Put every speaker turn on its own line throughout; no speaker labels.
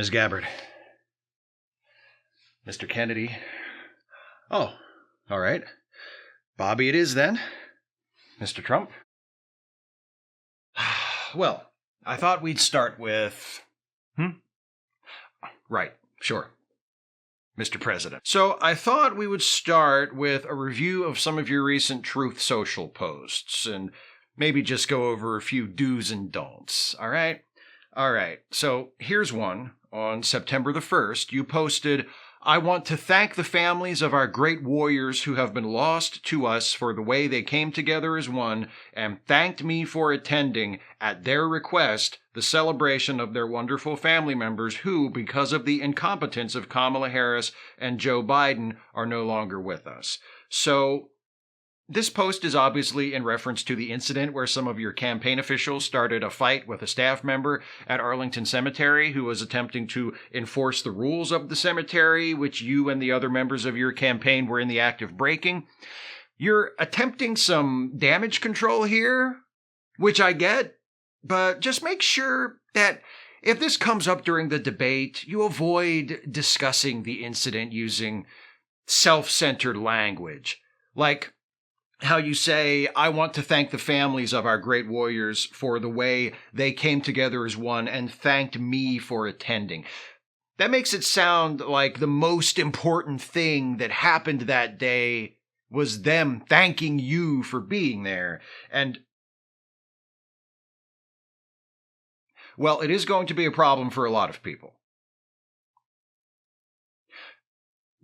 Ms. Gabbard. Mr. Kennedy. Oh, all right. Bobby it is then. Mr. Trump. Well, I thought we'd start with... Right, sure. Mr. President. So I thought we would start with a review of some of your recent Truth Social posts and maybe just go over a few do's and don'ts, all right? All right, so here's one. On September the 1st, you posted, "I want to thank the families of our great warriors who have been lost to us for the way they came together as one and thanked me for attending, at their request, the celebration of their wonderful family members who, because of the incompetence of Kamala Harris and Joe Biden, are no longer with us." So this post is obviously in reference to the incident where some of your campaign officials started a fight with a staff member at Arlington Cemetery who was attempting to enforce the rules of the cemetery, which you and the other members of your campaign were in the act of breaking. You're attempting some damage control here, which I get, but just make sure that if this comes up during the debate, you avoid discussing the incident using self-centered language. Like how you say, "I want to thank the families of our great warriors for the way they came together as one and thanked me for attending." That makes it sound like the most important thing that happened that day was them thanking you for being there. And, well, it is going to be a problem for a lot of people.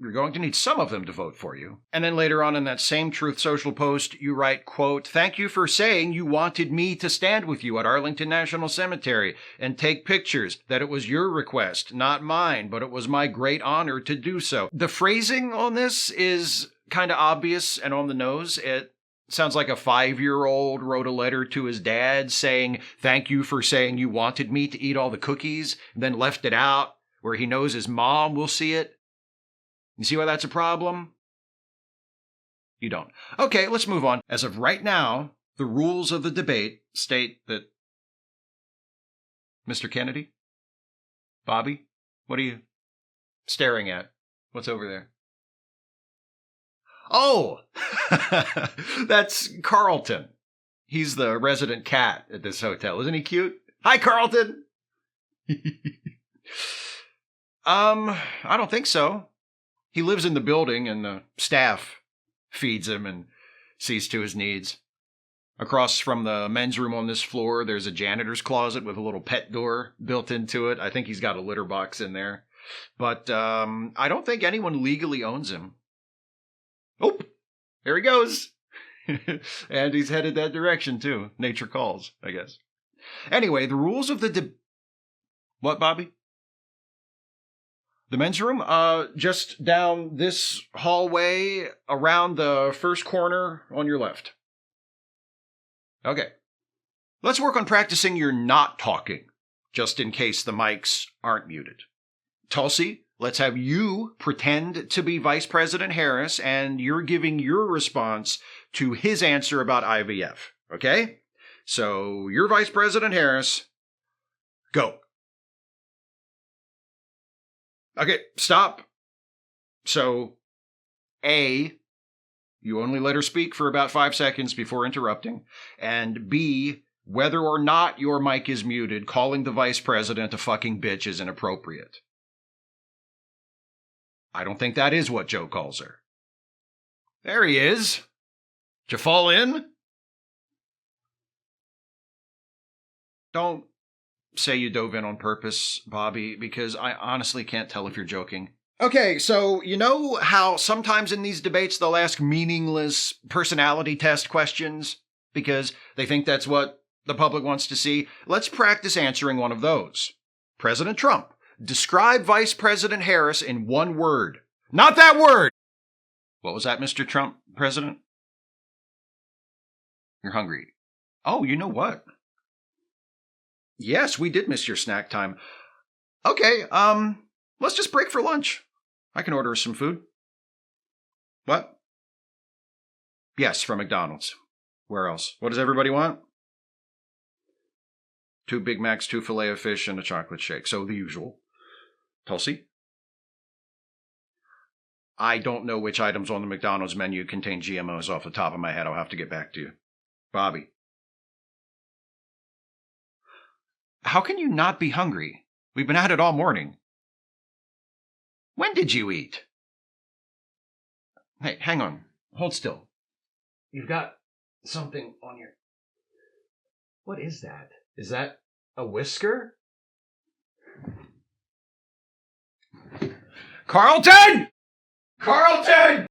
You're going to need some of them to vote for you. And then later on in that same Truth Social post, you write, quote, "Thank you for saying you wanted me to stand with you at Arlington National Cemetery and take pictures, that it was your request, not mine, but it was my great honor to do so." The phrasing on this is kind of obvious and on the nose. It sounds like a 5-year-old wrote a letter to his dad saying, "Thank you for saying you wanted me to eat all the cookies," and then left it out where he knows his mom will see it. You see why that's a problem? You don't. Okay, let's move on. As of right now, the rules of the debate state that... Mr. Kennedy? Bobby? What are you staring at? What's over there? Oh! That's Carlton. He's the resident cat at this hotel. Isn't he cute? Hi, Carlton! I don't think so. He lives in the building and the staff feeds him and sees to his needs. Across from the men's room on this floor, there's a janitor's closet with a little pet door built into it. I think he's got a litter box in there. But I don't think anyone legally owns him. Oh, there he goes. And he's headed that direction, too. Nature calls, I guess. Anyway, the rules of the... What, Bobby? The men's room? Just down this hallway, around the first corner on your left. Okay. Let's work on practicing your not talking, just in case the mics aren't muted. Tulsi, let's have you pretend to be Vice President Harris, and you're giving your response to his answer about IVF. Okay? So, you're Vice President Harris. Go. Okay, stop. So, A, you only let her speak for about 5 seconds before interrupting. And B, whether or not your mic is muted, calling the vice president a fucking bitch is inappropriate. I don't think that is what Joe calls her. There he is. Did you fall in? Don't say you dove in on purpose, Bobby, because I honestly can't tell if you're joking. Okay, so you know how sometimes in these debates they'll ask meaningless personality test questions because they think that's what the public wants to see? Let's practice answering one of those. President Trump, describe Vice President Harris in one word. Not that word! What was that, Mr. Trump, President? You're hungry. Oh, you know what? Yes, we did miss your snack time. Okay, let's just break for lunch. I can order some food. What? Yes, from McDonald's. Where else? What does everybody want? 2 Big Macs, 2 filet of fish, and a chocolate shake. So the usual. Tulsi? I don't know which items on the McDonald's menu contain GMOs off the top of my head. I'll have to get back to you. Bobby? How can you not be hungry? We've been at it all morning. When did you eat? Hey, hang on. Hold still. You've got something on your... What is that? Is that a whisker? Carlton! Carlton!